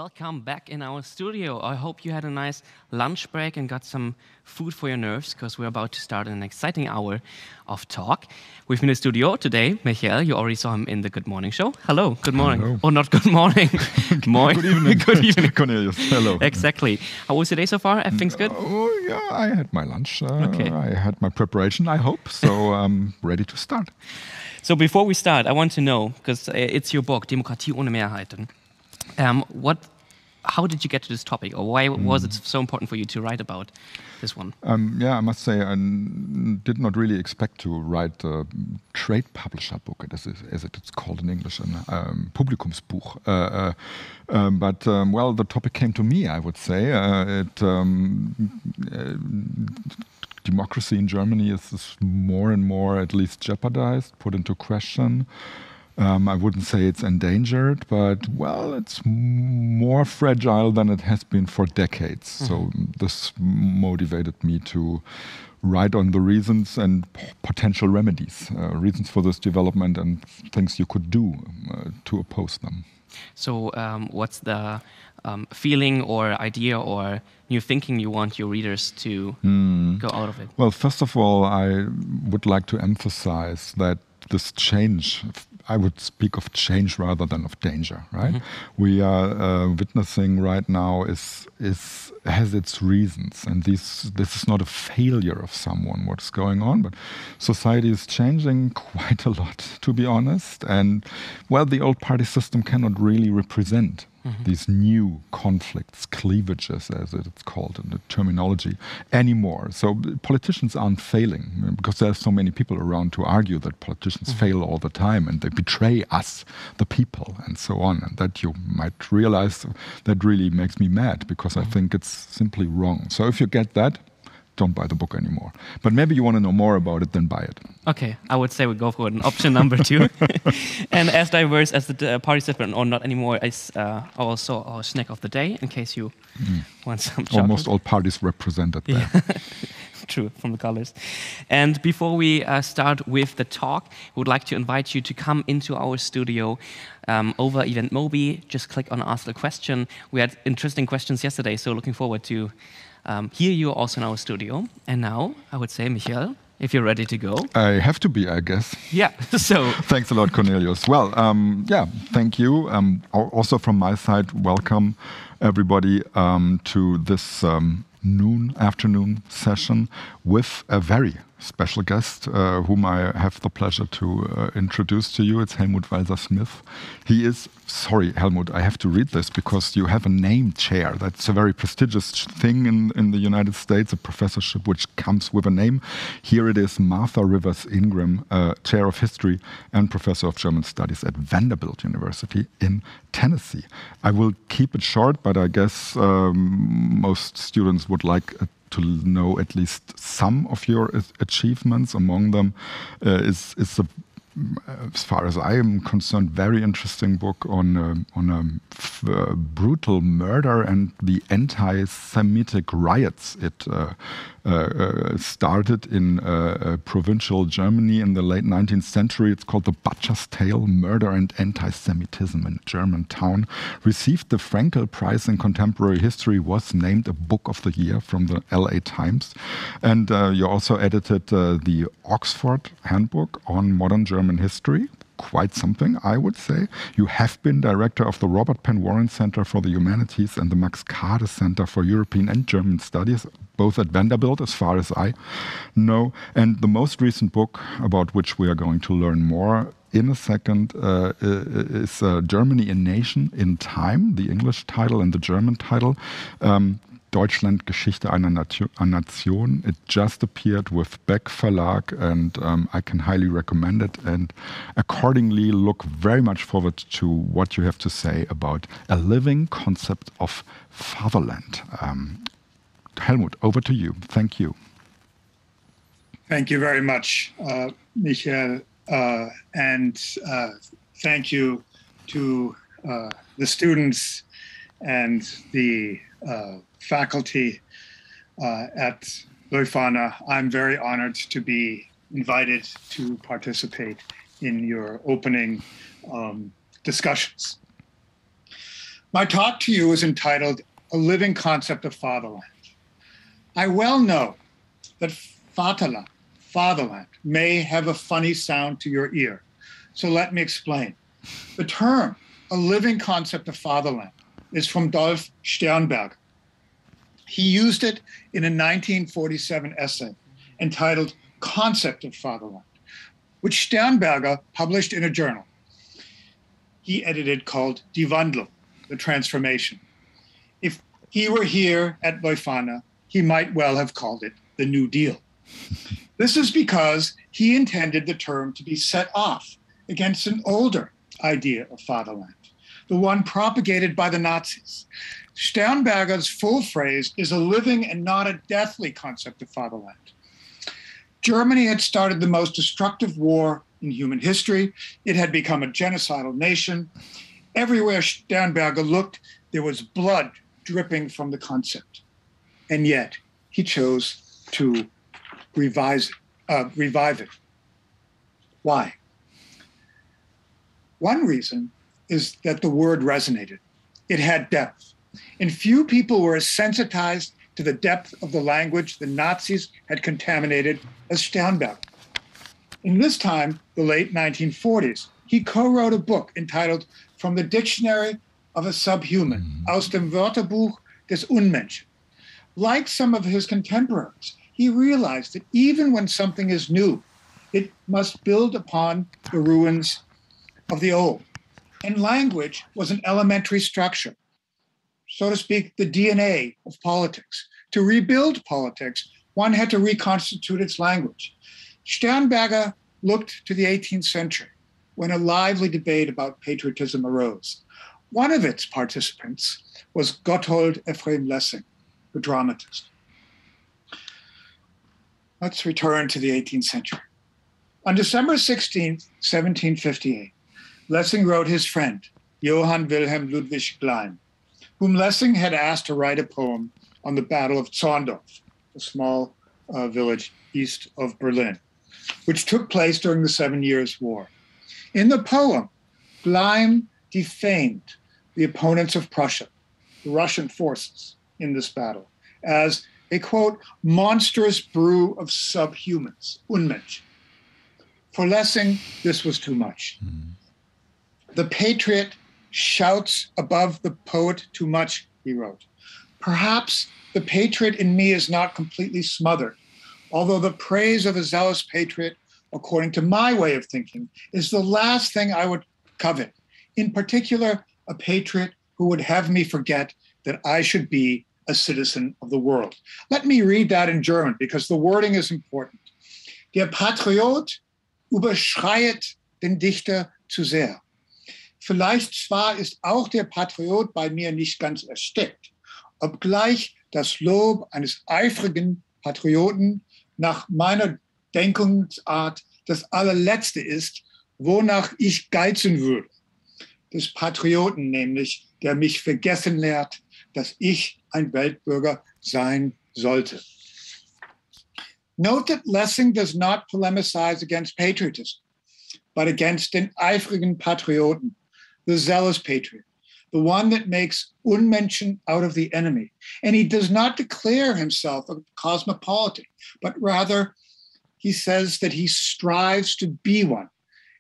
Welcome back in our studio. I hope you had a nice lunch break and got some food for your nerves, because we're about to start an exciting hour of talk. With me in the studio today, Michael. You already saw him in the Good Morning show. Hello, good morning. Hello. Oh, not good morning. Good evening. Good evening. Cornelius, hello. Exactly. How was your day so far? Everything's good? Oh, yeah, I had my lunch. Okay. I had my preparation, I hope. So I'm ready to start. So before we start, I want to know, because it's your book, Demokratie ohne Mehrheiten. How did you get to this topic, or why was it so important for you to write about this one? Yeah, I must say I did not really expect to write a trade publisher book, as it's called in English, Publikumsbuch. Well, the topic came to me, I would say. Democracy in Germany is more and more at least jeopardized, put into question. I wouldn't say it's endangered, but, well, it's more fragile than it has been for decades. So this motivated me to write on the reasons and potential remedies, reasons for this development and things you could do to oppose them. So what's the feeling or idea or new thinking you want your readers to go out of it? Well, first of all, I would like to emphasize that this change, I would speak of change rather than of danger, right? We are witnessing right now has its reasons, and this is not a failure of someone, what's going on, but society is changing quite a lot, to be honest, and, well, the old party system cannot really represent these new conflicts, cleavages, as it's called in the terminology, anymore. So politicians aren't failing, because there are so many people around to argue that politicians fail all the time and they betray us, the people, and so on. And that you might realize that really makes me mad, because I think it's simply wrong. So if you get that, don't buy the book anymore. But maybe you want to know more about it, then buy it. Okay, I would say we go for an option number 2. And as diverse as the participant, or not anymore, is also our snack of the day, in case you want some chocolate. Almost all parties represented there. Yeah. True, from the colors. And before we start with the talk, we would like to invite you to come into our studio over Event Mobi. Just click on Ask a Question. We had interesting questions yesterday, so looking forward to hear you also in our studio. And now, I would say, Michael, if you're ready to go. I have to be, I guess. Yeah, so. Thanks a lot, Cornelius. Well, yeah, thank you. Also from my side, welcome everybody to this afternoon session with a very special guest whom I have the pleasure to introduce to you. It's Helmut Walser-Smith. He is, sorry, Helmut, I have to read this because you have a name chair. That's a very prestigious thing in the United States, a professorship which comes with a name. Here it is Martha Rivers Ingram, Chair of History and Professor of German Studies at Vanderbilt University in Tennessee. I will keep it short, but I guess most students would like to know at least some of your achievements. Among them is a, as far as I am concerned, very interesting book on a brutal murder and the anti-Semitic riots. It started in provincial Germany in the late 19th century. It's called The Butcher's Tale, Murder and Anti-Semitism in a German Town. Received the Frankel Prize in Contemporary History, was named a Book of the Year from the LA Times. And you also edited the Oxford Handbook on Modern German History. Quite something, I would say. You have been director of the Robert Penn Warren Center for the Humanities and the Max Kade Center for European and German Studies, both at Vanderbilt, as far as I know. And the most recent book, about which we are going to learn more in a second, is Germany, a Nation in Time, the English title and the German title. Deutschland, Geschichte einer Nation. It just appeared with Beck Verlag, and I can highly recommend it, and accordingly look very much forward to what you have to say about a living concept of fatherland. Helmut, over to you. Thank you. Thank you very much, Michael, and thank you to the students and the faculty at Leuphana. I'm very honored to be invited to participate in your opening discussions. My talk to you is entitled A Living Concept of Fatherland. I well know that fatherland, may have a funny sound to your ear. So let me explain. The term, a living concept of fatherland, is from Dolf Sternberger. He used it in a 1947 essay entitled Concept of Fatherland, which Sternberger published in a journal he edited called Die Wandlung, the transformation. If he were here at Leuphana, he might well have called it the New Deal. This is because he intended the term to be set off against an older idea of fatherland, the one propagated by the Nazis. Sternberger's full phrase is a living and not a deathly concept of fatherland. Germany had started the most destructive war in human history. It had become a genocidal nation. Everywhere Sternberger looked, there was blood dripping from the concept. And yet, he chose to revive it. Why? One reason is that the word resonated. It had depth. And few people were as sensitized to the depth of the language the Nazis had contaminated as Sternberger. In this time, the late 1940s, he co-wrote a book entitled From the Dictionary of a Subhuman, aus dem Wörterbuch des Unmenschen. Like some of his contemporaries, he realized that even when something is new, it must build upon the ruins of the old. And language was an elementary structure, so to speak, the DNA of politics. To rebuild politics, one had to reconstitute its language. Sternberger looked to the 18th century when a lively debate about patriotism arose. One of its participants was Gotthold Ephraim Lessing, the dramatist. Let's return to the 18th century. On December 16th, 1758, Lessing wrote his friend, Johann Wilhelm Ludwig Gleim, whom Lessing had asked to write a poem on the Battle of Zorndorf, a small village east of Berlin, which took place during the 7 Years' War. In the poem, Gleim defamed the opponents of Prussia, the Russian forces in this battle, as a, quote, monstrous brew of subhumans, Unmensch. For Lessing, this was too much. The patriot shouts above the poet too much, he wrote. Perhaps the patriot in me is not completely smothered, although the praise of a zealous patriot, according to my way of thinking, is the last thing I would covet. In particular, a patriot who would have me forget that I should be a citizen of the world. Let me read that in German, because the wording is important. Der Patriot überschreiet den Dichter zu sehr. Vielleicht zwar ist auch der Patriot bei mir nicht ganz erstickt, obgleich das Lob eines eifrigen Patrioten nach meiner Denkungsart das allerletzte ist, wonach ich geizen würde. Des Patrioten nämlich, der mich vergessen lehrt, dass ich ein Weltbürger sein sollte. Note that Lessing does not polemicize against patriotism, but against den eifrigen Patrioten, the zealous patriot, the one that makes Unmenschen out of the enemy. And he does not declare himself a cosmopolitan, but rather he says that he strives to be one,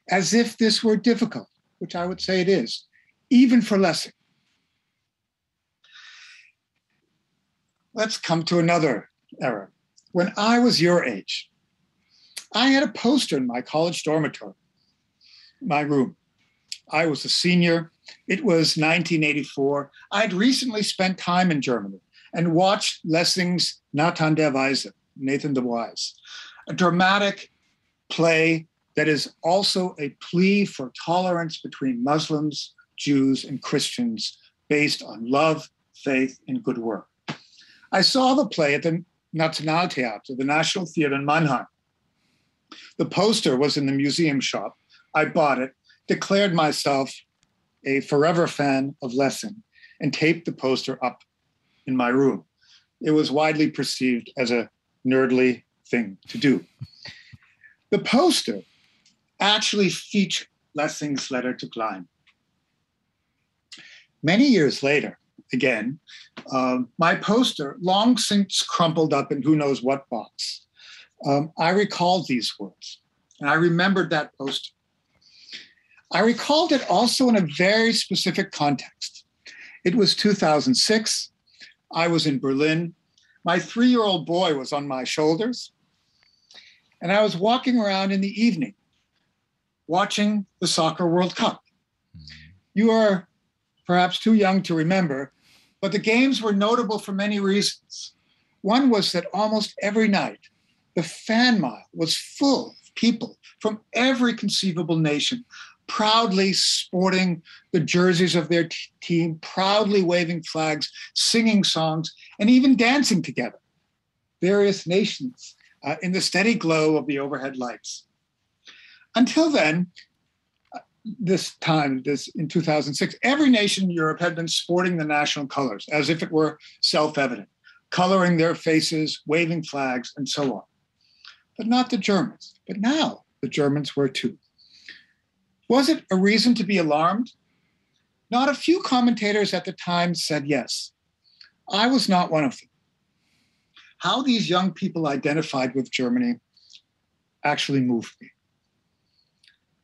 as if this were difficult, which I would say it is, even for Lessing. Let's come to another era. When I was your age, I had a poster in my college dormitory, my room. I was a senior. It was 1984. I'd recently spent time in Germany and watched Lessing's Nathan der Weise, Nathan the Wise, a dramatic play that is also a plea for tolerance between Muslims, Jews, and Christians based on love, faith, and good work. I saw the play at the Nationaltheater, the National Theater in Mannheim. The poster was in the museum shop. I bought it, declared myself a forever fan of Lessing, and taped the poster up in my room. It was widely perceived as a nerdly thing to do. The poster actually featured Lessing's letter to Gleim. Many years later, again, my poster, long since crumpled up in who knows what box, I recalled these words, and I remembered that poster. I recalled it also in a very specific context. It was 2006. I was in Berlin. My 3-year-old boy was on my shoulders, and I was walking around in the evening watching the Soccer World Cup. You are perhaps too young to remember, but the games were notable for many reasons. One was that almost every night, the fan mile was full of people from every conceivable nation, proudly sporting the jerseys of their team, proudly waving flags, singing songs, and even dancing together. Various nations in the steady glow of the overhead lights. Until then, this in 2006, every nation in Europe had been sporting the national colors as if it were self-evident, coloring their faces, waving flags, and so on. But not the Germans. But now the Germans were too. Was it a reason to be alarmed? Not a few commentators at the time said yes. I was not one of them. How these young people identified with Germany actually moved me.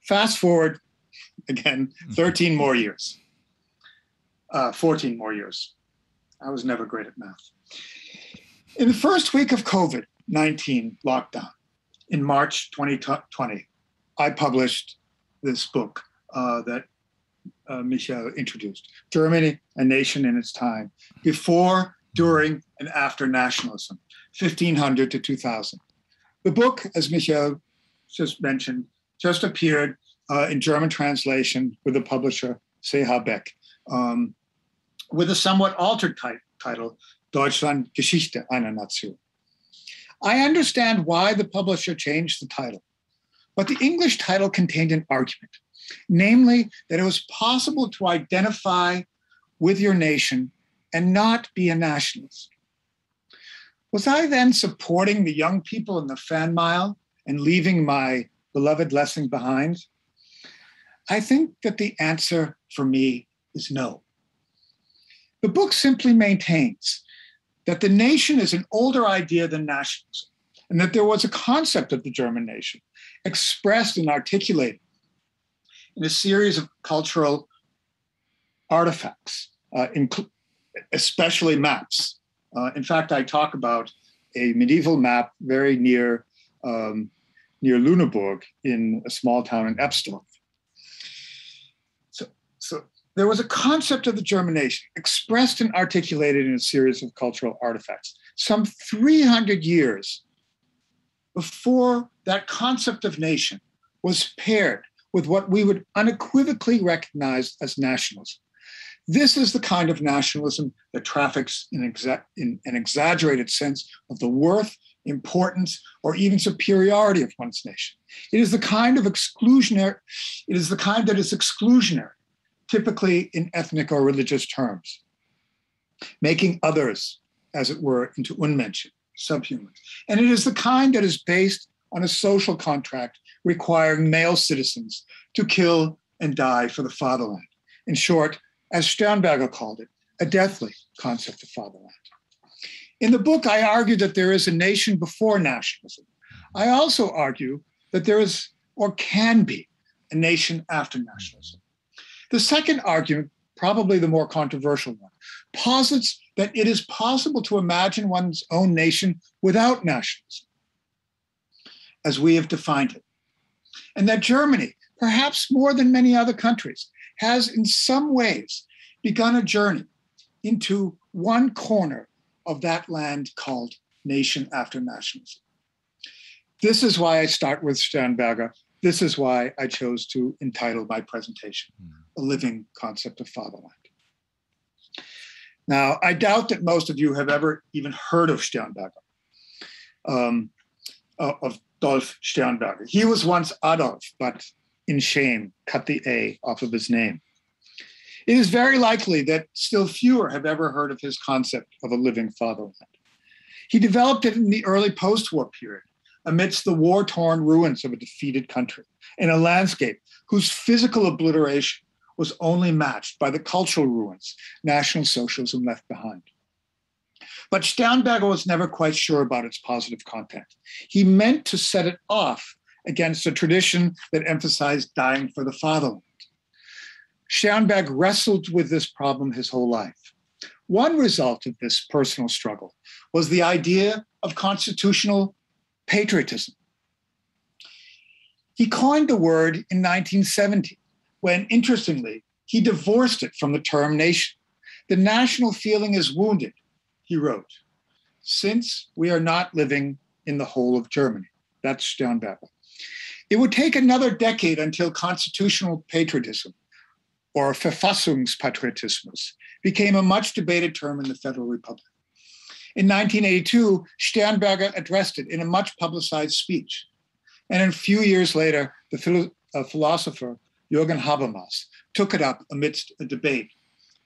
Fast forward, again, 13 more years, 14 more years. I was never great at math. In the first week of COVID-19 lockdown, in March 2020, I published this book that Michael introduced, Germany, a Nation in Its Time, Before, During, and After Nationalism, 1500 to 2000. The book, as Michael just mentioned, just appeared in German translation with the publisher C.H. Beck, with a somewhat altered title, Deutschland, Geschichte einer Nation. I understand why the publisher changed the title, but the English title contained an argument, namely that it was possible to identify with your nation and not be a nationalist. Was I then supporting the young people in the fan mile and leaving my beloved Lessing behind? I think that the answer for me is no. The book simply maintains that the nation is an older idea than nationalism, and that there was a concept of the German nation expressed and articulated in a series of cultural artifacts, especially maps. In fact, I talk about a medieval map very near Lüneburg in a small town in Ebstorf. So there was a concept of the German nation expressed and articulated in a series of cultural artifacts. Some 300 years before that concept of nation was paired with what we would unequivocally recognize as nationalism. This is the kind of nationalism that traffics in an exaggerated sense of the worth, importance, or even superiority of one's nation. It is the kind of exclusionary, it is the kind that is exclusionary, typically in ethnic or religious terms, making others, as it were, into Unmenschen, subhumans. And it is the kind that is based on a social contract requiring male citizens to kill and die for the fatherland. In short, as Sternberger called it, a deathly concept of fatherland. In the book, I argue that there is a nation before nationalism. I also argue that there is or can be a nation after nationalism. The second argument, probably the more controversial one, posits that it is possible to imagine one's own nation without nationalism, as we have defined it, and that Germany, perhaps more than many other countries, has in some ways begun a journey into one corner of that land called nation after nationalism. This is why I start with Sternberger. This is why I chose to entitle my presentation, A Living Concept of Fatherland. Now, I doubt that most of you have ever even heard of Sternberger, of Dolf Sternberger. He was once Adolf, but in shame, cut the A off of his name. It is very likely that still fewer have ever heard of his concept of a living fatherland. He developed it in the early post-war period, amidst the war-torn ruins of a defeated country, in a landscape whose physical obliteration was only matched by the cultural ruins National Socialism left behind. But Sternberger was never quite sure about its positive content. He meant to set it off against a tradition that emphasized dying for the fatherland. Sternberg wrestled with this problem his whole life. One result of this personal struggle was the idea of constitutional patriotism. He coined the word in 1970, when, interestingly, he divorced it from the term nation. The national feeling is wounded, he wrote, since we are not living in the whole of Germany. That's Sternberger. It would take another decade until constitutional patriotism, or Verfassungspatriotismus, became a much debated term in the Federal Republic. In 1982, Sternberger addressed it in a much publicized speech. And a few years later, the philosopher Jürgen Habermas took it up amidst a debate,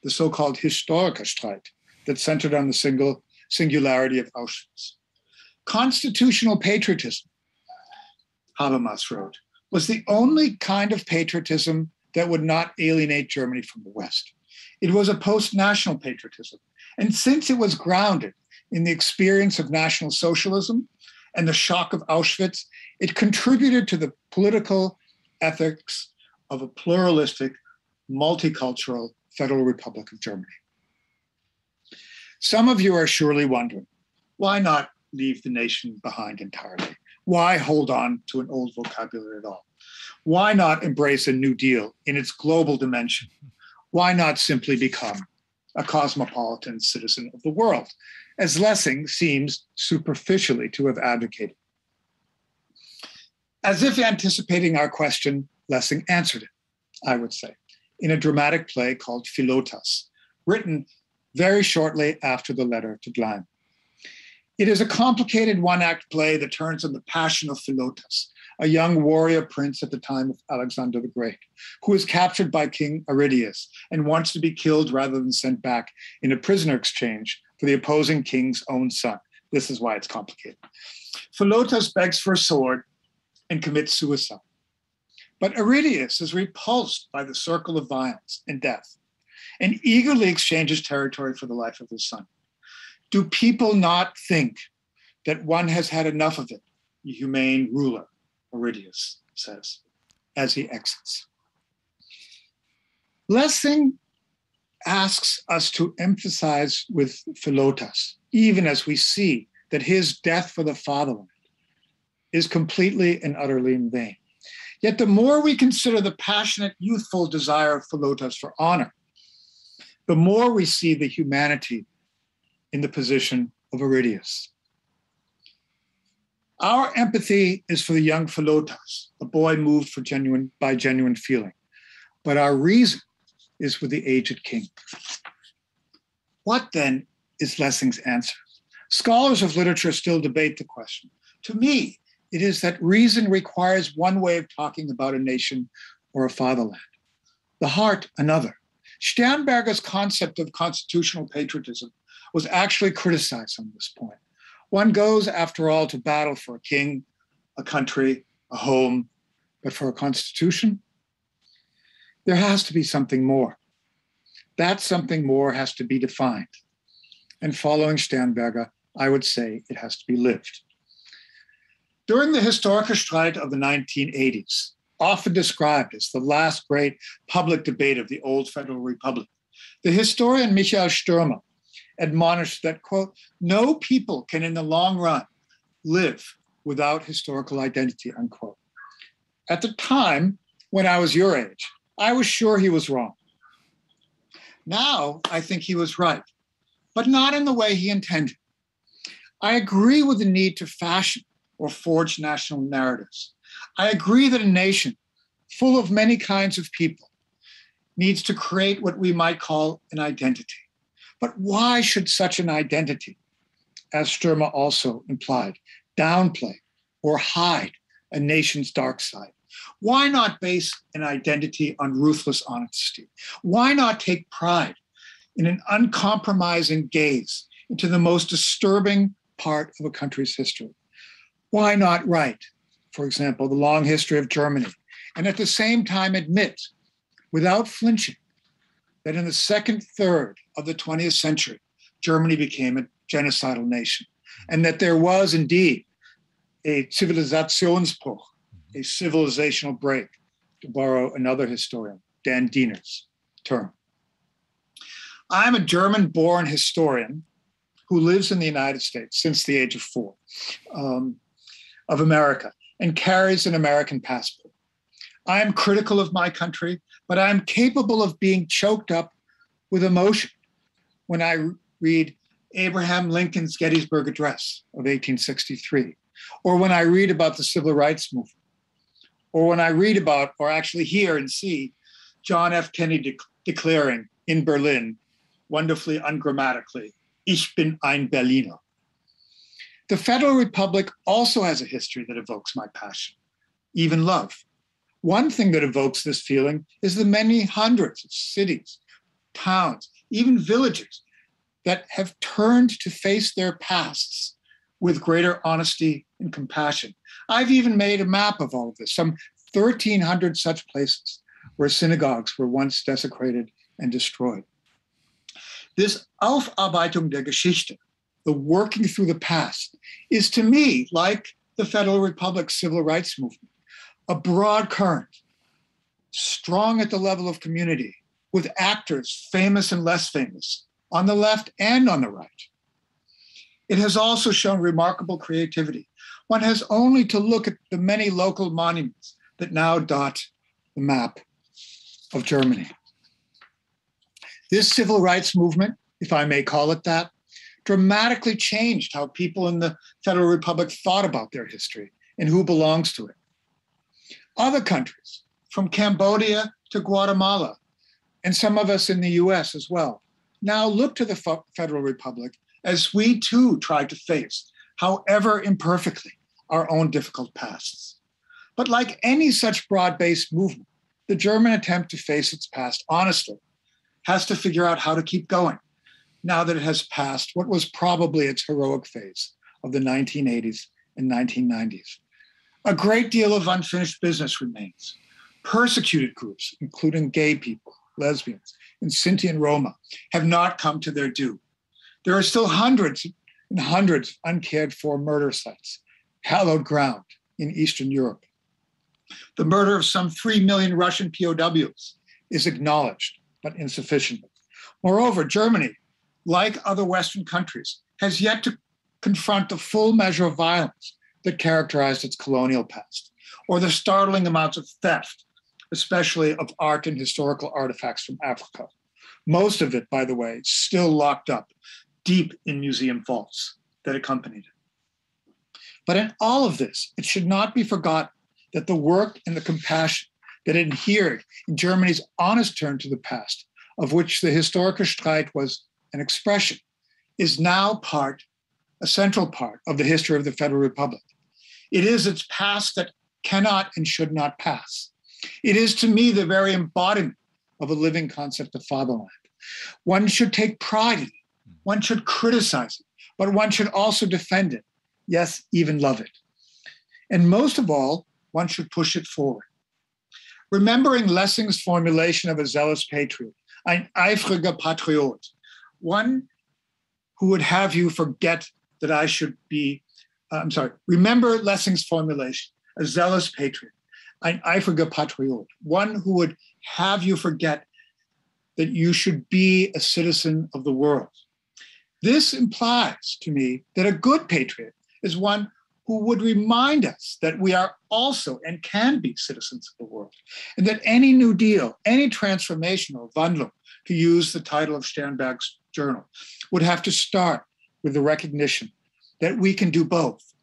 the so-called Historikerstreit, that centered on the singularity of Auschwitz. Constitutional patriotism, Habermas wrote, was the only kind of patriotism that would not alienate Germany from the West. It was a post-national patriotism. And since it was grounded in the experience of National Socialism and the shock of Auschwitz, it contributed to the political ethics of a pluralistic, multicultural Federal Republic of Germany. Some of you are surely wondering, why not leave the nation behind entirely? Why hold on to an old vocabulary at all? Why not embrace a New Deal in its global dimension? Why not simply become a cosmopolitan citizen of the world, as Lessing seems superficially to have advocated? As if anticipating our question, Lessing answered it, I would say, in a dramatic play called Philotas, written very shortly after the letter to Gleim. It is a complicated one-act play that turns on the passion of Philotas, a young warrior prince at the time of Alexander the Great, who is captured by King Aridius and wants to be killed rather than sent back in a prisoner exchange for the opposing king's own son. This is why it's complicated. Philotas begs for a sword and commits suicide. But Aridius is repulsed by the circle of violence and death and eagerly exchanges territory for the life of his son. Do people not think that one has had enough of it, the humane ruler, Aridius says, as he exits. Lessing asks us to emphasize with Philotas, even as we see that his death for the fatherland is completely and utterly in vain. Yet the more we consider the passionate, youthful desire of Philotas for honor, the more we see the humanity in the position of Aridius. Our empathy is for the young Philotas, a boy moved by genuine feeling, but our reason is for the aged king. What then is Lessing's answer? Scholars of literature still debate the question. To me, it is that reason requires one way of talking about a nation or a fatherland, the heart another. Sternberger's concept of constitutional patriotism was actually criticized on this point. One goes, after all, to battle for a king, a country, a home, but for a constitution, there has to be something more. That something more has to be defined. And following Sternberger, I would say it has to be lived. During the Historikerstreit of the 1980s, often described as the last great public debate of the old Federal Republic, the historian Michael Stürmer admonished that, quote, no people can in the long run live without historical identity, unquote. At the time, when I was your age, I was sure he was wrong. Now, I think he was right, but not in the way he intended. I agree with the need to fashion or forge national narratives. I agree that a nation full of many kinds of people needs to create what we might call an identity. But why should such an identity, as Stürmer also implied, downplay or hide a nation's dark side? Why not base an identity on ruthless honesty? Why not take pride in an uncompromising gaze into the most disturbing part of a country's history? Why not write, for example, the long history of Germany, and at the same time admit without flinching that in the second third of the 20th century, Germany became a genocidal nation, and that there was indeed a Zivilisationsbruch, a civilizational break, to borrow another historian, Dan Diener's term. I'm a German-born historian who lives in the United States since the age of 4, of America, and carries an American passport. I am critical of my country, but I am capable of being choked up with emotion when I read Abraham Lincoln's Gettysburg Address of 1863, or when I read about the Civil Rights Movement, or when I read about, or actually hear and see, John F. Kennedy declaring in Berlin, wonderfully ungrammatically, Ich bin ein Berliner. The Federal Republic also has a history that evokes my passion, even love. One thing that evokes this feeling is the many hundreds of cities, towns, even villages that have turned to face their pasts with greater honesty and compassion. I've even made a map of all of this, some 1,300 such places where synagogues were once desecrated and destroyed. This Aufarbeitung der Geschichte, the working through the past, is to me, like the Federal Republic's civil rights movement, a broad current, strong at the level of community, with actors, famous and less famous, on the left and on the right. It has also shown remarkable creativity. One has only to look at the many local monuments that now dot the map of Germany. This civil rights movement, if I may call it that, dramatically changed how people in the Federal Republic thought about their history and who belongs to it. Other countries, from Cambodia to Guatemala, and some of us in the US as well, now look to the Federal Republic as we too try to face, however imperfectly, our own difficult pasts. But like any such broad-based movement, the German attempt to face its past honestly has to figure out how to keep going now that it has passed what was probably its heroic phase of the 1980s and 1990s. A great deal of unfinished business remains. Persecuted groups, including gay people, lesbians, and Sinti and Roma, have not come to their due. There are still hundreds and hundreds of uncared for murder sites, hallowed ground in Eastern Europe. The murder of some 3 million Russian POWs is acknowledged, but insufficiently. Moreover, Germany, like other Western countries, has yet to confront the full measure of violence that characterized its colonial past, or the startling amounts of theft, especially of art and historical artifacts from Africa. Most of it, by the way, still locked up deep in museum vaults that accompanied it. But in all of this, it should not be forgotten that the work and the compassion that adhered in Germany's honest turn to the past, of which the Historischer Streit was an expression, is now a central part of the history of the Federal Republic. It is its past that cannot and should not pass. It is, to me, the very embodiment of a living concept of fatherland. One should take pride in it. One should criticize it, but one should also defend it. Yes, even love it. And most of all, one should push it forward. Remembering Lessing's formulation of a zealous patriot, ein eifriger Patriot, one who would have you forget that I should be, remember Lessing's formulation, a zealous patriot, ein eifriger Patriot, one who would have you forget that you should be a citizen of the world. This implies to me that a good patriot is one who would remind us that we are also and can be citizens of the world, and that any New Deal, any transformation or Wandlung, to use the title of Sternberg's journal, would have to start with the recognition that we can do both.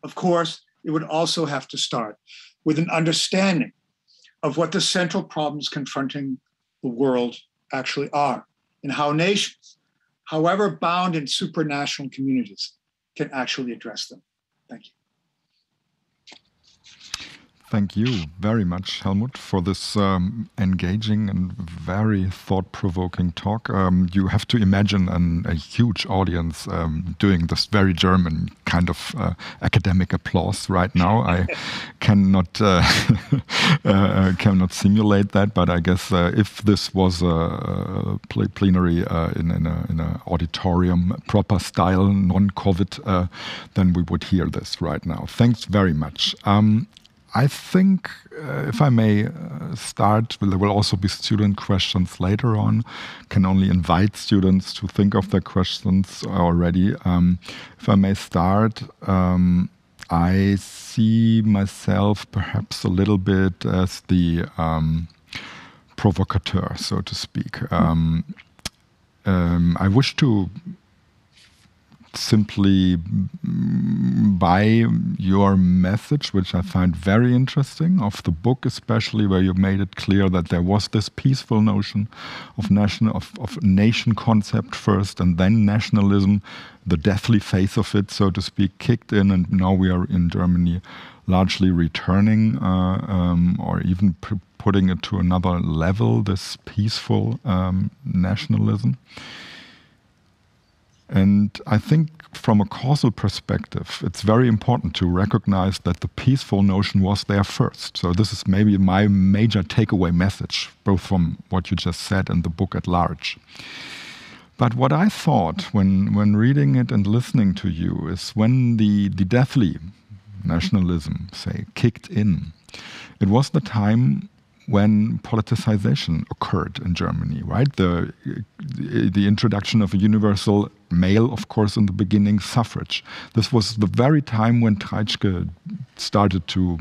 Of course, it would also have to start with an understanding of what the central problems confronting the world actually are, and how nations, however bound in supranational communities, can actually address them. Thank you. Thank you very much, Helmut, for this engaging and very thought-provoking talk. You have to imagine a huge audience doing this very German kind of academic applause right now. I cannot simulate that, but I guess if this was a plenary in an auditorium, proper style, non-COVID, then we would hear this right now. Thanks very much. I think, if I may start, there will also be student questions later on. Can only invite students to think of their questions already. If I may start, I see myself perhaps a little bit as the provocateur, so to speak. I wish to simply by your message, which I find very interesting, of the book especially, where you made it clear that there was this peaceful notion of nation concept first, and then nationalism, the deathly face of it, so to speak, kicked in, and now we are in Germany largely returning or even putting it to another level, this peaceful nationalism. And I think from a causal perspective, it's very important to recognize that the peaceful notion was there first. So this is maybe my major takeaway message, both from what you just said and the book at large. But what I thought when reading it and listening to you is when the deathly nationalism, say, kicked in, it was the time when politicization occurred in Germany, right? The introduction of a universal male, of course, in the beginning, suffrage. This was the very time when Ribcke started to,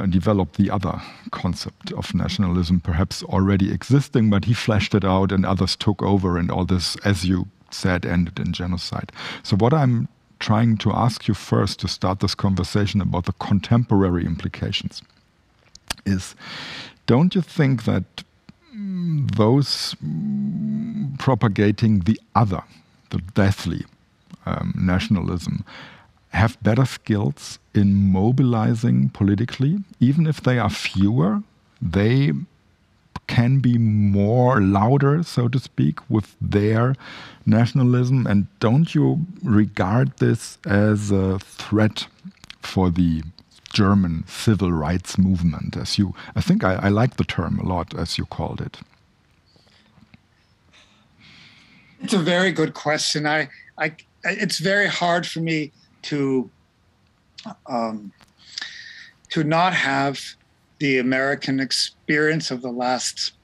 develop the other concept of nationalism, perhaps already existing, but he fleshed it out and others took over, and all this, as you said, ended in genocide. So what I'm trying to ask you first to start this conversation about the contemporary implications is, don't you think that those propagating the other, the deathly nationalism, have better skills in mobilizing politically? Even if they are fewer, they can be more louder, so to speak, with their nationalism. And don't you regard this as a threat for the German civil rights movement, I think I like the term a lot, as you called it? It's a very good question. It's very hard for me to not have the American experience of the last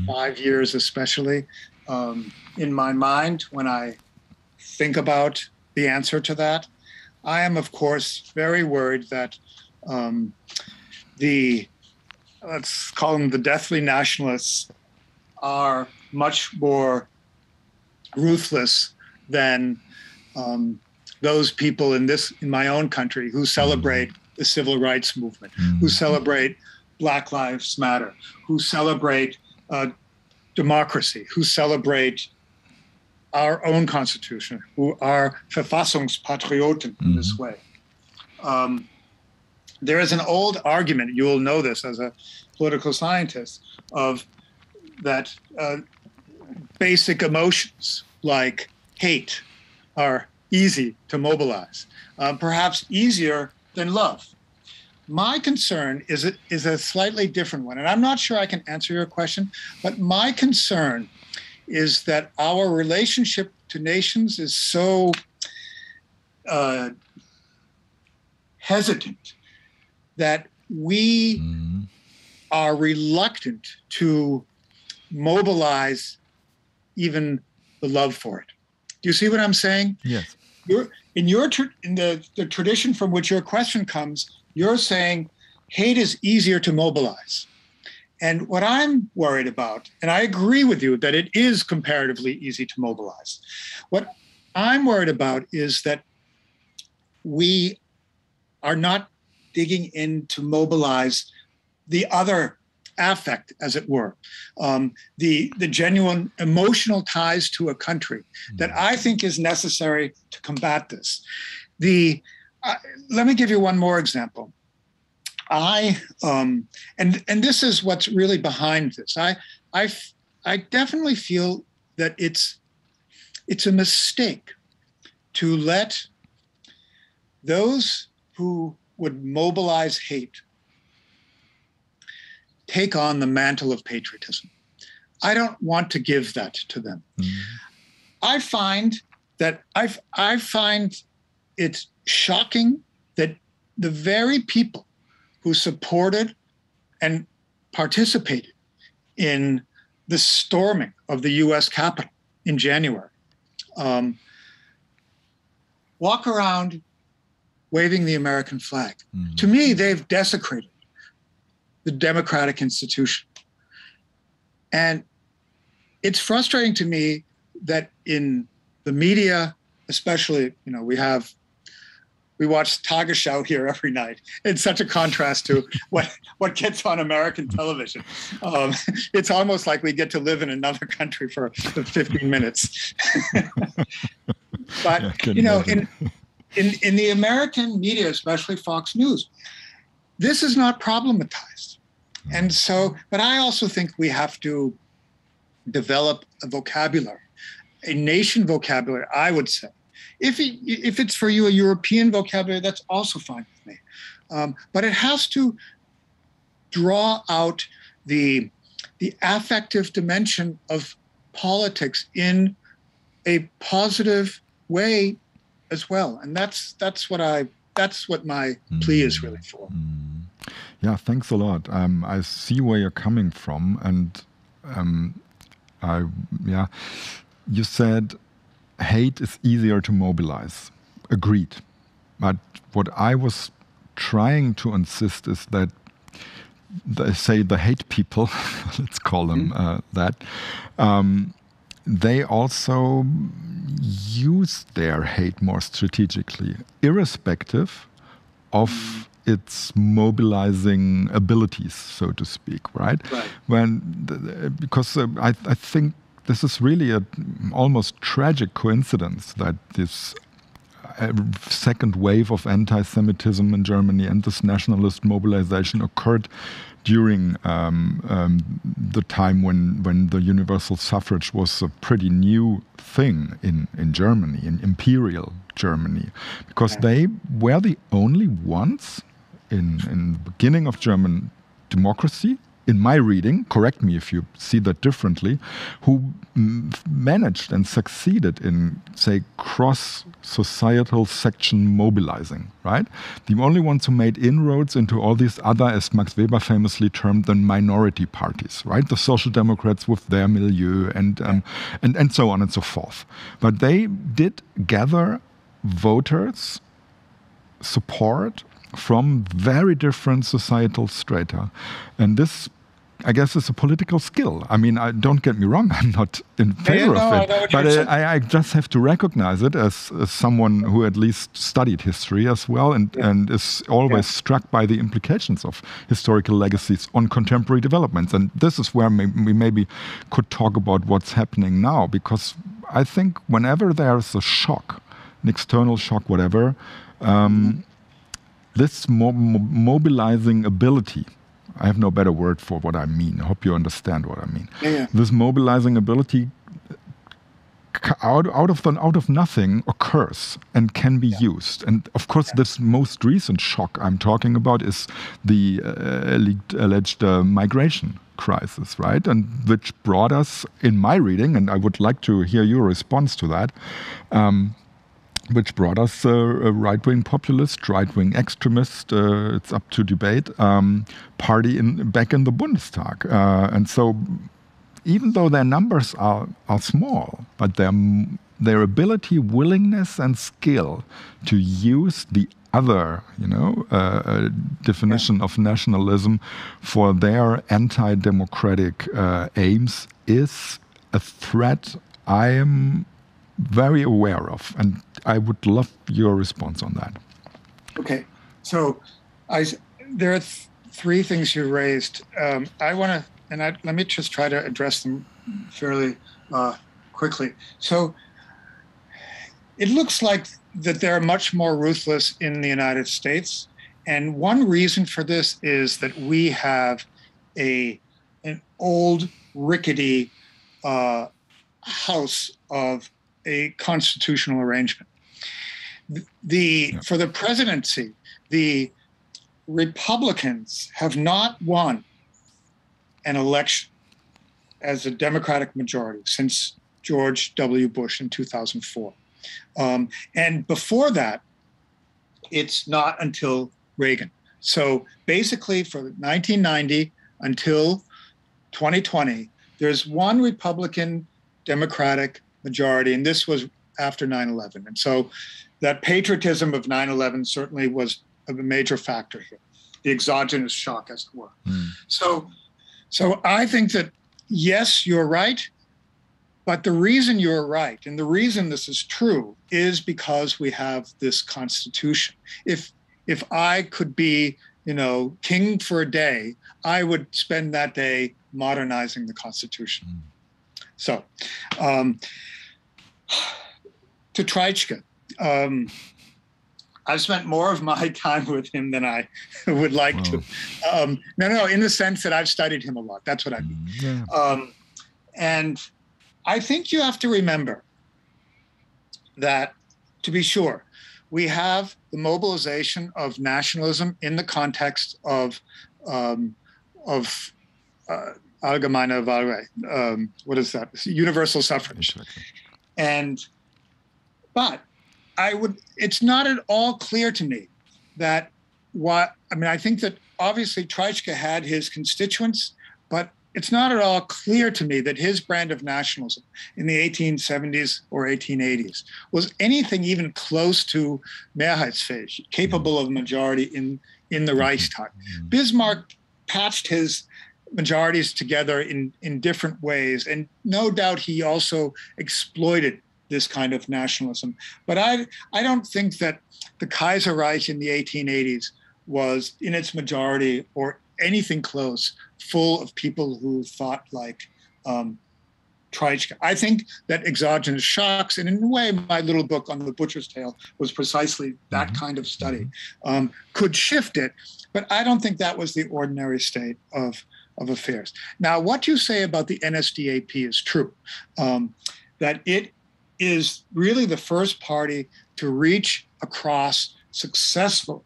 5 years, especially in my mind when I think about the answer to that. I am, of course, very worried that let's call them the deathly nationalists, are much more ruthless than those people in my own country who celebrate the civil rights movement, who celebrate Black Lives Matter, who celebrate democracy, who celebrate our own constitution, who are Verfassungspatrioten in this way. There is an old argument, you will know this as a political scientist, of that basic emotions like hate are easy to mobilize, perhaps easier than love. My concern is a slightly different one, and I'm not sure I can answer your question, but my concern is that our relationship to nations is so hesitant that we are reluctant to mobilize even the love for it. Do you see what I'm saying? Yes. In the tradition from which your question comes, you're saying hate is easier to mobilize. And what I'm worried about, and I agree with you that it is comparatively easy to mobilize. What I'm worried about is that we are not digging in to mobilize the other affect, as it were, the genuine emotional ties to a country that I think is necessary to combat this. let me give you one more example. And this is what's really behind this. I definitely feel that it's a mistake to let those who would mobilize hate take on the mantle of patriotism. I don't want to give that to them. I find it shocking that the very people who supported and participated in the storming of the U.S. Capitol in January walk around waving the American flag. To me, they've desecrated the democratic institution. And it's frustrating to me that in the media, especially, we watch Tagesschau here every night. It's such a contrast to what gets on American television. It's almost like we get to live in another country for 15 minutes. But in the American media, especially Fox News, this is not problematized. And so, but I also think we have to develop a vocabulary, a nation vocabulary, I would say. If it's for you a European vocabulary, that's also fine with me. But it has to draw out the affective dimension of politics in a positive way as well. And that's what my plea is really for. Yeah, thanks a lot. I see where you're coming from, and you said hate is easier to mobilize. Agreed. But what I was trying to insist is that the hate people, let's call them that, they also use their hate more strategically, irrespective of its mobilizing abilities, so to speak, right? Because I think this is really an almost tragic coincidence that this second wave of anti-Semitism in Germany and this nationalist mobilization occurred during the time when the universal suffrage was a pretty new thing in Germany, in imperial Germany, because they were the only ones in the beginning of German democracy, in my reading, correct me if you see that differently, who managed and succeeded in, say, cross-societal section mobilizing, right? The only ones who made inroads into all these other, as Max Weber famously termed them, minority parties, right? The Social Democrats with their milieu and so on and so forth. But they did gather voters' support from very different societal strata. And this, I guess, is a political skill. I mean, don't get me wrong, I'm not in favor of it. But I just have to recognize it as someone who at least studied history as well and is always struck by the implications of historical legacies on contemporary developments. And this is where we maybe could talk about what's happening now, because I think whenever there's a shock, an external shock, whatever, this mobilizing ability, I have no better word for what I mean. I hope you understand what I mean. This mobilizing ability out of nothing occurs and can be used. And of course, this most recent shock I'm talking about is the alleged migration crisis, right? And which brought us, in my reading, and I would like to hear your response to that, which brought us a right-wing populist, right-wing extremist, it's up to debate, party back in the Bundestag. And so even though their numbers are small, but their ability, willingness, and skill to use the other, definition of nationalism for their anti-democratic aims is a threat I am very aware of, and I would love your response on that. Okay, so there are three things you raised. Let me just try to address them fairly quickly. So it looks like that they're much more ruthless in the United States. And one reason for this is that we have an old, rickety house of a constitutional arrangement. For the presidency, the Republicans have not won an election as a Democratic majority since George W. Bush in 2004. And before that, it's not until Reagan. So basically, for 1990 until 2020, there's one Republican Democratic majority, and this was after 9/11. And so that patriotism of 9/11 certainly was a major factor here, the exogenous shock, as it were. So I think that, yes, you're right, but the reason you're right, and the reason this is true, is because we have this Constitution. If I could be, king for a day, I would spend that day modernizing the Constitution. So, to Treitschke, I've spent more of my time with him than I would like to. No, in the sense that I've studied him a lot. That's what I mean. Yeah. And I think you have to remember that, to be sure, we have the mobilization of nationalism in the context of allgemeine Wahlrecht. What is that? Universal suffrage. But it's not at all clear to me that I think that obviously Treitschke had his constituents, but it's not at all clear to me that his brand of nationalism in the 1870s or 1880s was anything even close to mehrheitsfähig, capable of majority in the Reichstag. Bismarck patched his majorities together in different ways, and no doubt he also exploited this kind of nationalism. But I don't think that the Kaiserreich in the 1880s was, in its majority or anything close, full of people who thought like Treitschke. I think that exogenous shocks, and in a way, my little book on the butcher's tale was precisely that kind of study, could shift it. But I don't think that was the ordinary state of affairs. Now, what you say about the NSDAP is true, that it is really the first party to reach across successfully.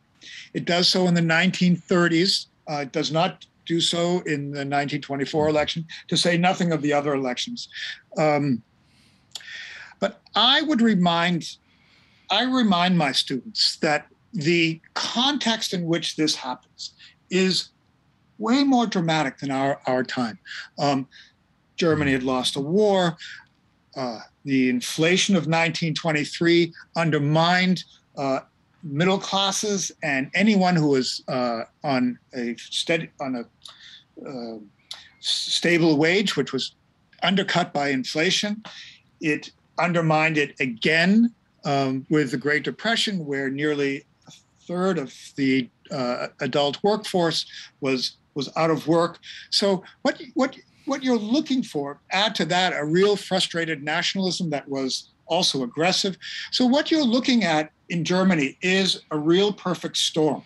It does so in the 1930s. It does not do so in the 1924 election, to say nothing of the other elections. But I remind my students that the context in which this happens is way more dramatic than our time. Germany had lost a war. The inflation of 1923 undermined middle classes and anyone who was on a stable wage, which was undercut by inflation. It undermined it again with the Great Depression, where nearly a third of the adult workforce was out of work. So what you're looking for, add to that a real frustrated nationalism that was also aggressive. So what you're looking at in Germany is a real perfect storm.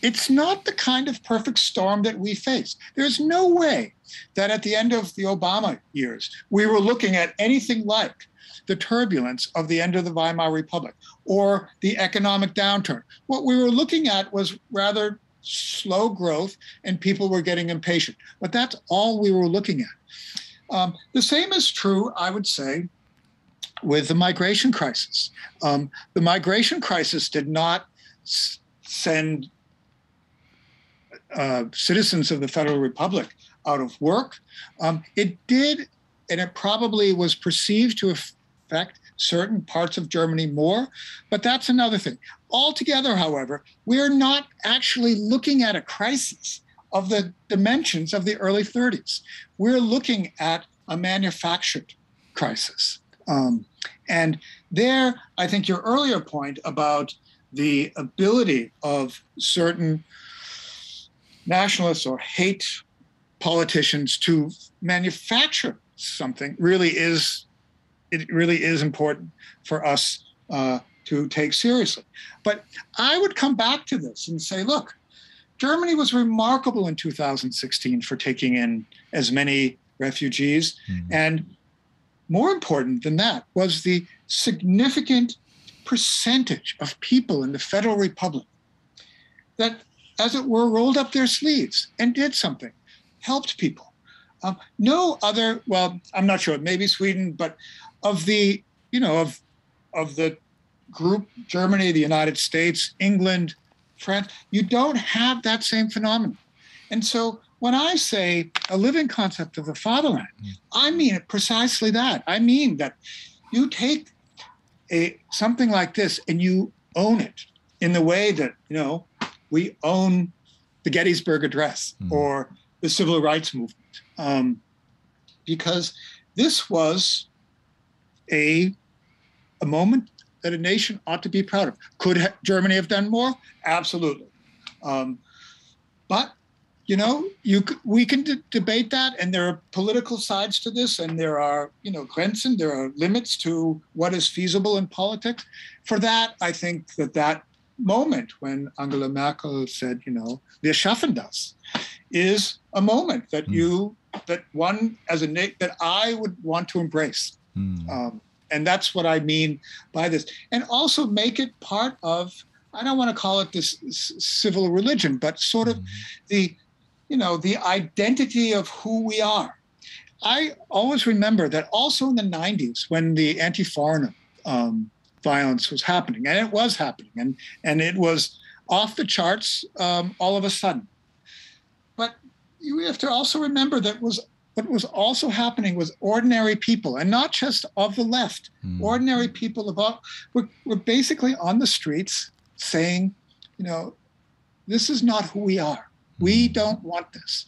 It's not the kind of perfect storm that we face. There's no way that at the end of the Obama years, we were looking at anything like the turbulence of the end of the Weimar Republic or the economic downturn. What we were looking at was rather slow growth, and people were getting impatient. But that's all we were looking at. The same is true, I would say, with the migration crisis. The migration crisis did not send citizens of the Federal Republic out of work. It did, and it probably was perceived to affect certain parts of Germany more, but that's another thing. Altogether, however, we're not actually looking at a crisis of the dimensions of the early 30s. We're looking at a manufactured crisis. And there, I think your earlier point about the ability of certain nationalists or hate politicians to manufacture something really is it really is important for us to take seriously. But I would come back to this and say, look, Germany was remarkable in 2016 for taking in as many refugees. And more important than that was the significant percentage of people in the Federal Republic that, as it were, rolled up their sleeves and did something, helped people. No other, well, I'm not sure, maybe Sweden, but of the, of the group, Germany, the United States, England, France, you don't have that same phenomenon. And so when I say a living concept of the fatherland, I mean it precisely that. I mean that you take something like this and you own it in the way that, we own the Gettysburg Address or the Civil Rights Movement. Because this was a moment that a nation ought to be proud of. Could Germany have done more? Absolutely. But, we can debate that, and there are political sides to this, and there are, Grenzen, there are limits to what is feasible in politics. For that, I think that moment when Angela Merkel said, wir schaffen das, is a moment that that I would want to embrace. And that's what I mean by this. And also make it part of, I don't want to call it this civil religion, but sort of the identity of who we are. I always remember that also in the 90s when the anti-foreigner violence was happening, and it was happening, and it was off the charts all of a sudden. But you have to also remember that what was also happening was ordinary people, and not just of the left. Ordinary people were basically on the streets saying, this is not who we are. We don't want this.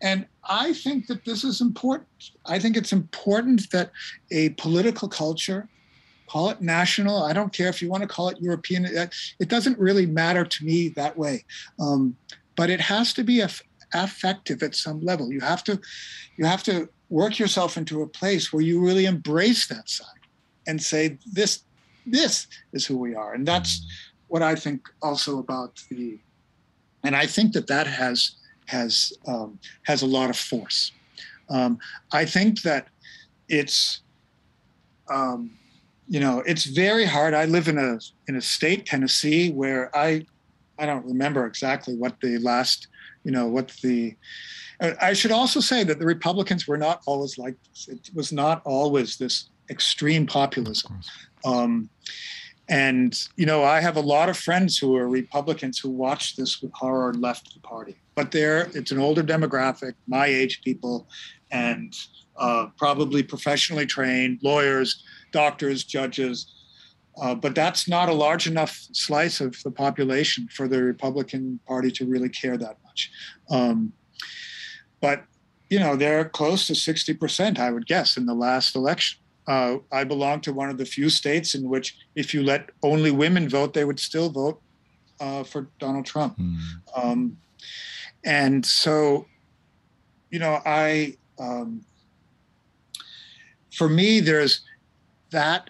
And I think that this is important. I think it's important that a political culture, call it national, I don't care if you want to call it European, it doesn't really matter to me that way. But it has to be affective at some level. You have to work yourself into a place where you really embrace that side and say, this is who we are. And that's what I think also about and I think that has a lot of force. I think that it's it's very hard. I live in a state, Tennessee, where I don't remember exactly what the last, I should also say that the Republicans were not always like this. It was not always this extreme populism. And, I have a lot of friends who are Republicans who watched this with horror and left the party. But it's an older demographic, my age people, and probably professionally trained lawyers, doctors, judges. But that's not a large enough slice of the population for the Republican Party to really care that much. But, they're close to 60%, I would guess, in the last election. I belong to one of the few states in which if you let only women vote, they would still vote for Donald Trump. And so, for me, there's that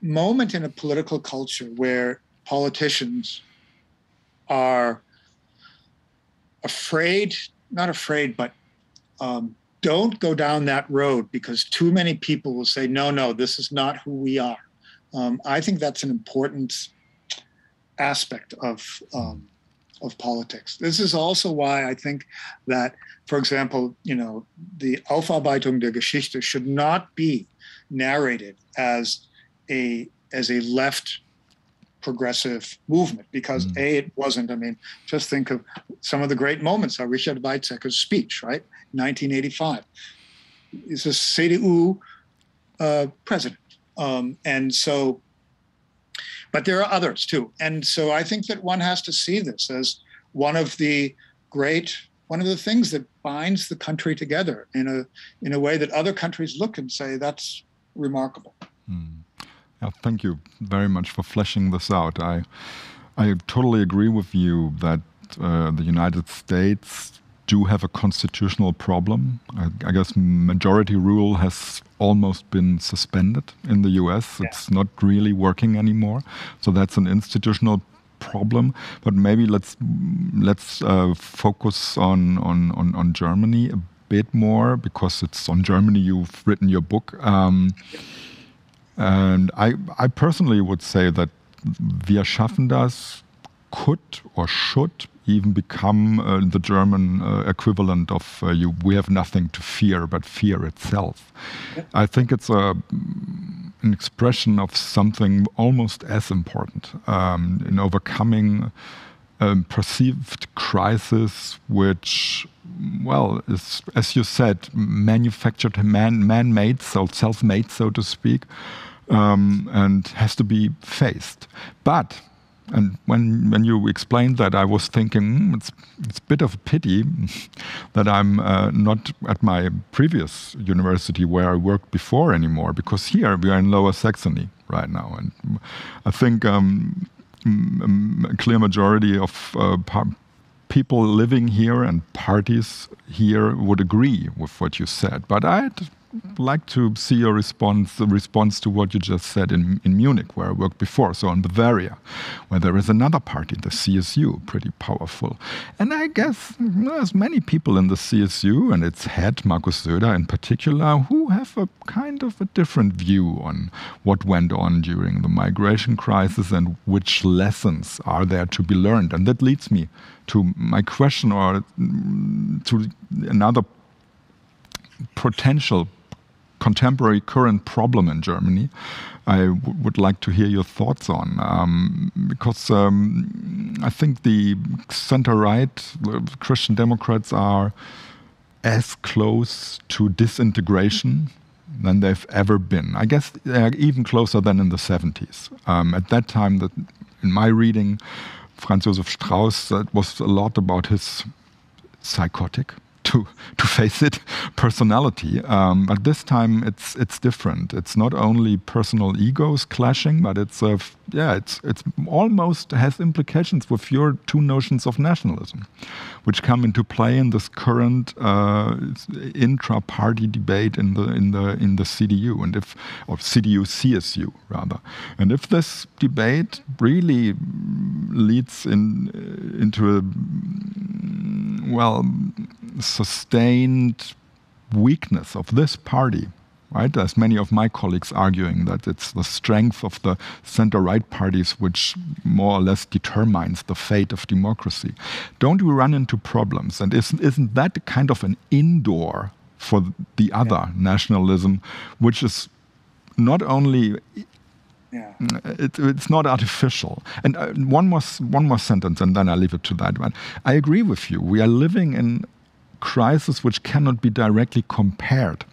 moment in a political culture where politicians are not afraid, but don't go down that road because too many people will say, no, this is not who we are. I think that's an important aspect of politics. This is also why I think that, for example, the Aufarbeitung der Geschichte should not be narrated as a left progressive movement because it wasn't. I mean, just think of some of the great moments of Richard Weizsäcker's speech, right? 1985. He's a CDU president. And so, but there are others too. And so I think that one has to see this as one of the things that binds the country together in a way that other countries look and say, that's remarkable. Yeah, thank you very much for fleshing this out. I totally agree with you that the United States do have a constitutional problem. I guess majority rule has almost been suspended in the US. Yeah. It's not really working anymore. So that's an institutional problem. But maybe let's focus on Germany a bit more, because it's on Germany you've written your book. And I personally would say that Wir schaffen das could or should even become the German equivalent of we have nothing to fear but fear itself. I think it's an expression of something almost as important in overcoming perceived crisis, which, well, is, as you said, manufactured, man-made, so self-made, so to speak, and has to be faced. But, and when you explained that, I was thinking it's a bit of a pity that I'm not at my previous university where I worked before anymore, because here we are in Lower Saxony right now, and I think a clear majority of people living here and parties here would agree with what you said. But I'd like to see your response to what you just said in Munich, where I worked before, so in Bavaria, where there is another party, the CSU, pretty powerful. And I guess there's many people in the CSU and its head, Markus Söder in particular, who have a kind of a different view on what went on during the migration crisis and which lessons are there to be learned. And that leads me to my question, or to another potential contemporary current problem in Germany I would like to hear your thoughts on, because I think the center-right, the Christian Democrats, are as close to disintegration than they've ever been. I guess they're even closer than in the 70s. At that time, in my reading, Franz Josef Strauss, that was a lot about his psychotic, to face it, personality. But this time it's different. It's not only personal egos clashing, but it's almost has implications with your two notions of nationalism, which come into play in this current intra-party debate in the CDU or CDU-CSU rather. And if this debate really leads into a sustained weakness of this party, right? As many of my colleagues arguing that it's the strength of the center-right parties which more or less determines the fate of democracy. Don't we run into problems? And isn't that kind of an indoor for the other nationalism, which is not only it's not artificial. And one more sentence, and then I leave it to that one. I agree with you. We are living in crisis which cannot be directly compared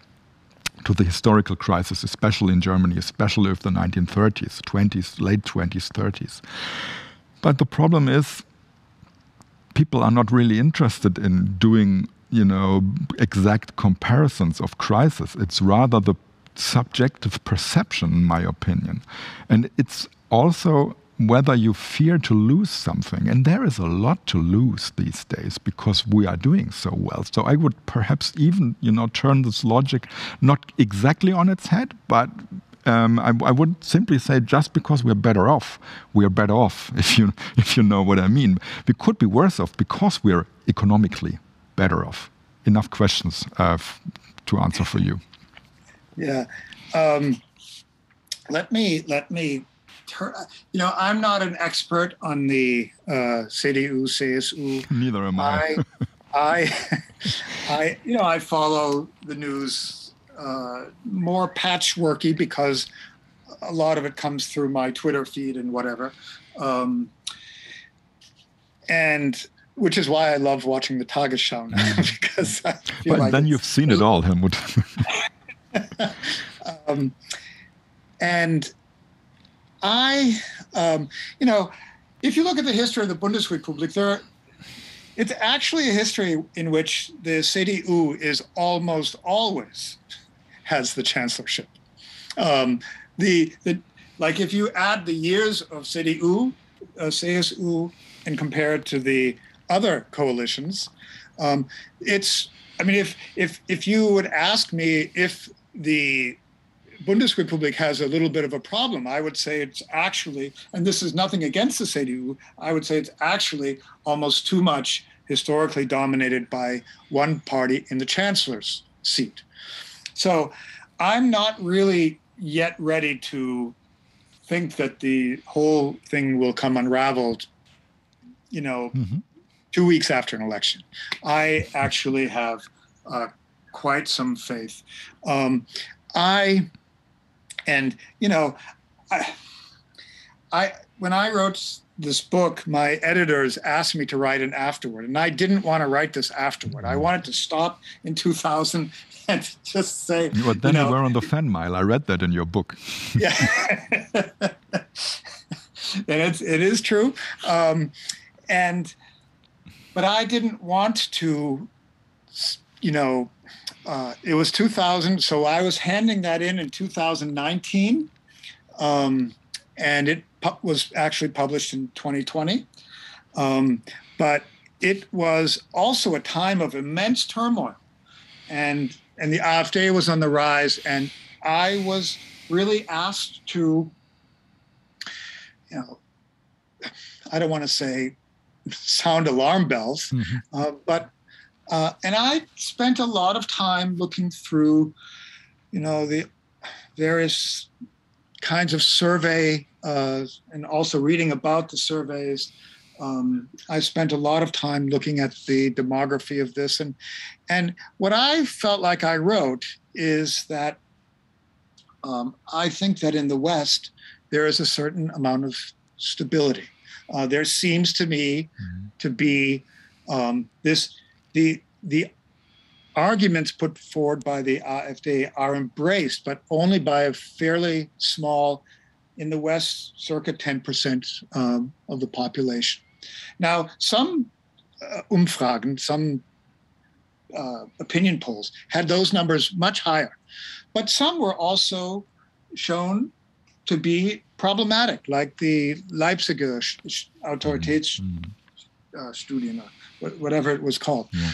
to the historical crisis, especially in Germany, especially of the 1930s, 20s, late 20s, 30s. But the problem is, people are not really interested in doing, exact comparisons of crisis. It's rather the subjective perception, in my opinion. And it's also whether you fear to lose something. And there is a lot to lose these days because we are doing so well. So I would perhaps even, turn this logic not exactly on its head, but I would simply say just because we're better off, if you know what I mean. We could be worse off because we're economically better off. Enough questions to answer for you. Yeah. Let me turn, I'm not an expert on the CDU, CSU. Neither am I. I follow the news more patchworky because a lot of it comes through my Twitter feed and whatever. And which is why I love watching the Tagesschau now, because I feel but like then you've seen it all, Helmut. And I, if you look at the history of the Bundesrepublik, it's actually a history in which the CDU is almost always has the chancellorship. Like if you add the years of CDU, CSU, and compare it to the other coalitions, I mean, if you would ask me if the Bundesrepublik has a little bit of a problem, I would say it's actually, and this is nothing against the CDU, I would say it's actually almost too much historically dominated by one party in the chancellor's seat. So I'm not really yet ready to think that the whole thing will come unraveled, 2 weeks after an election. I actually have quite some faith. When I wrote this book, my editors asked me to write an afterword, and I didn't want to write this afterword. I wanted to stop in 2000 and just say, But then you were on the fan mile. I read that in your book. Yeah, and it is true. But I didn't want to, it was 2000, so I was handing that in 2019, and it was actually published in 2020. But it was also a time of immense turmoil, and the AfD was on the rise, and I was really asked to, I don't want to say sound alarm bells, but and I spent a lot of time looking through, the various kinds of survey and also reading about the surveys. I spent a lot of time looking at the demography of this, and what I felt like I wrote is that I think that in the West there is a certain amount of stability. There seems to me to be the arguments put forward by the AfD are embraced, but only by a fairly small, in the West, circa 10% of the population. Now, some Umfragen, some opinion polls had those numbers much higher, but some were also shown to be problematic, like the Leipziger Autoritätsstudien, whatever it was called. Yeah.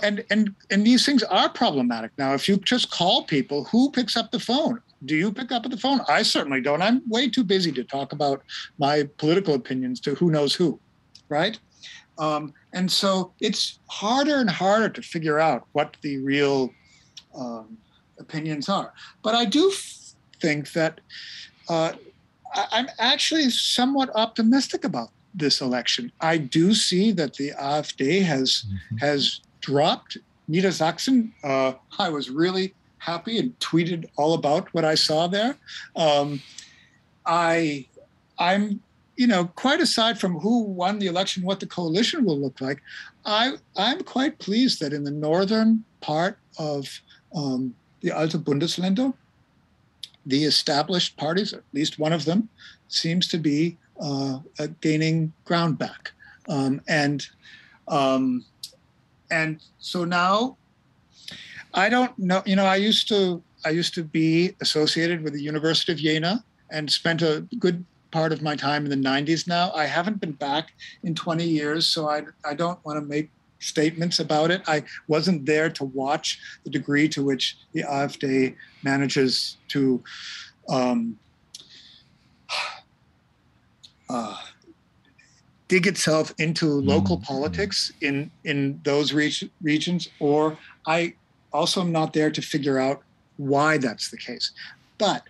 And these things are problematic. Now, if you just call people, who picks up the phone? Do you pick up the phone? I certainly don't. I'm way too busy to talk about my political opinions to who knows who, right? And so it's harder and harder to figure out what the real opinions are. But I do think that I'm actually somewhat optimistic about this election. I do see that the AfD has dropped. Niedersachsen, I was really happy and tweeted all about what I saw there. I'm quite aside from who won the election, what the coalition will look like, I'm quite pleased that in the northern part of the Alte Bundesländer, the established parties, at least one of them, seems to be gaining ground back. And so now, I don't know, I used to be associated with the University of Jena and spent a good part of my time in the 90s now. I haven't been back in 20 years, so I don't want to make statements about it. I wasn't there to watch the degree to which the AfD manages to dig itself into local politics in those regions, or I also am not there to figure out why that's the case. But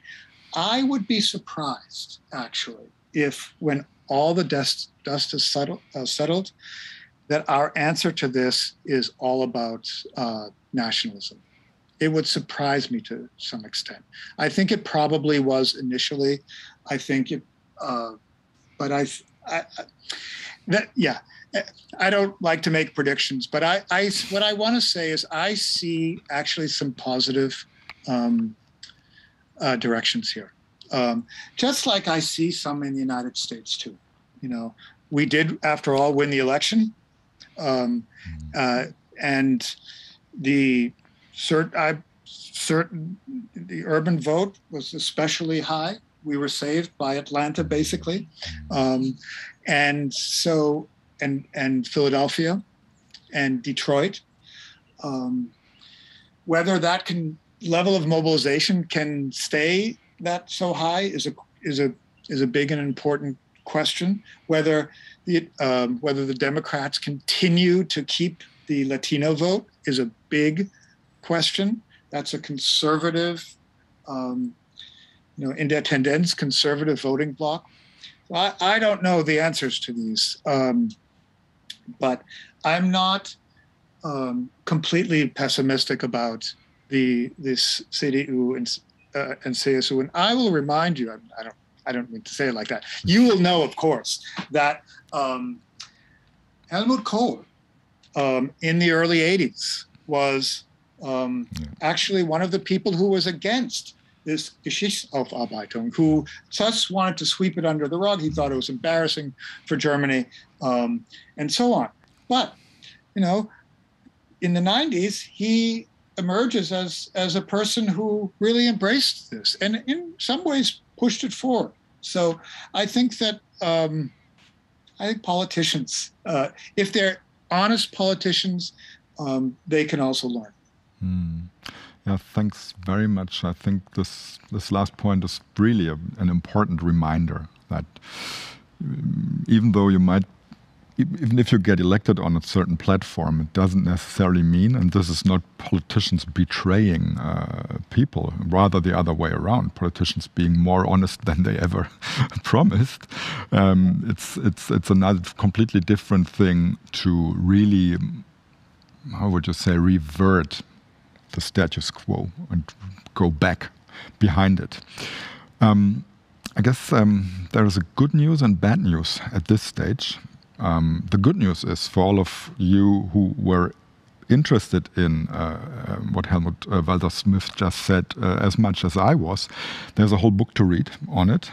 I would be surprised, actually, if when all the dust is settled, that our answer to this is all about nationalism. It would surprise me to some extent. I think it probably was initially. I think it, but I don't like to make predictions. But what I want to say is I see actually some positive directions here. Just like I see some in the United States too. We did, after all, win the election. And the the urban vote was especially high. We were saved by Atlanta, basically, and Philadelphia. and Detroit. Whether that level of mobilization can stay that so high is a big and important question. Whether the Democrats continue to keep the Latino vote is a big question. That's a conservative, in their tendenz, conservative voting bloc. I don't know the answers to these, but I'm not completely pessimistic about this CDU and CSU. And I will remind you, I don't mean to say it like that. You will know, of course, that Helmut Kohl in the early 80s was actually one of the people who was against this Geschichtsaufarbeitung, who just wanted to sweep it under the rug. He thought it was embarrassing for Germany, and so on. But, in the 90s, he emerges as a person who really embraced this and in some ways pushed it forward. So I think that politicians, if they're honest politicians, they can also learn. Yeah, thanks very much. I think this last point is really an important reminder that even though even if you get elected on a certain platform, it doesn't necessarily mean, and this is not politicians betraying people, rather the other way around, politicians being more honest than they ever promised. It's another completely different thing to really, how would you say, revert the status quo and go back behind it. I guess there is a good news and bad news at this stage. The good news is for all of you who were interested in what Helmut Walser Smith just said as much as I was, there's a whole book to read on it.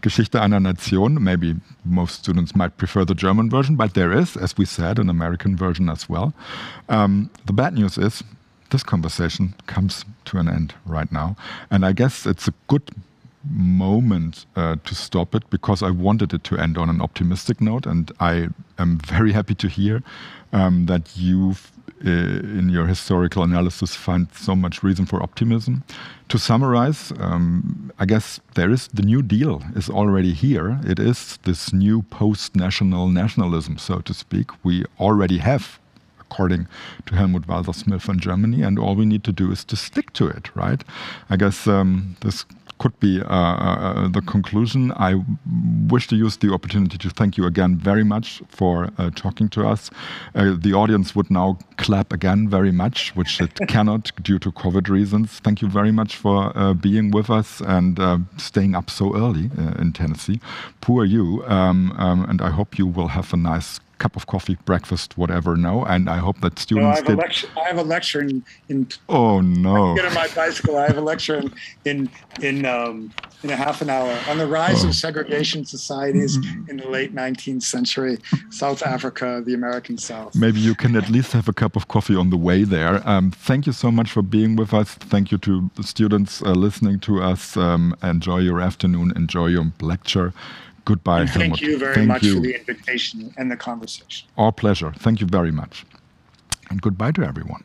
Geschichte einer Nation. Maybe most students might prefer the German version, but there is, as we said, an American version as well. The bad news is this conversation comes to an end right now. And I guess it's a good moment to stop it, because I wanted it to end on an optimistic note, and I am very happy to hear that you in your historical analysis find so much reason for optimism. To summarize, I guess the New Deal is already here. It is this new post-national nationalism, so to speak. We already have, according to Helmut Walser Smith in Germany, and all we need to do is to stick to it, right? I guess this could be the conclusion. I wish to use the opportunity to thank you again very much for talking to us. The audience would now clap again very much, which it cannot due to COVID reasons. Thank you very much for being with us and staying up so early in Tennessee. Poor you, and I hope you will have a nice cup of coffee, breakfast, whatever. No, and I hope that students. I have a lecture in. Oh no! I get on my bicycle. I have a lecture in a half an hour on the rise of segregation societies in the late 19th century, South Africa, the American South. Maybe you can at least have a cup of coffee on the way there. Thank you so much for being with us. Thank you to the students listening to us. Enjoy your afternoon. Enjoy your lecture. Goodbye, Helmut. Thank you very much for the invitation and the conversation. Our pleasure. Thank you very much. And goodbye to everyone.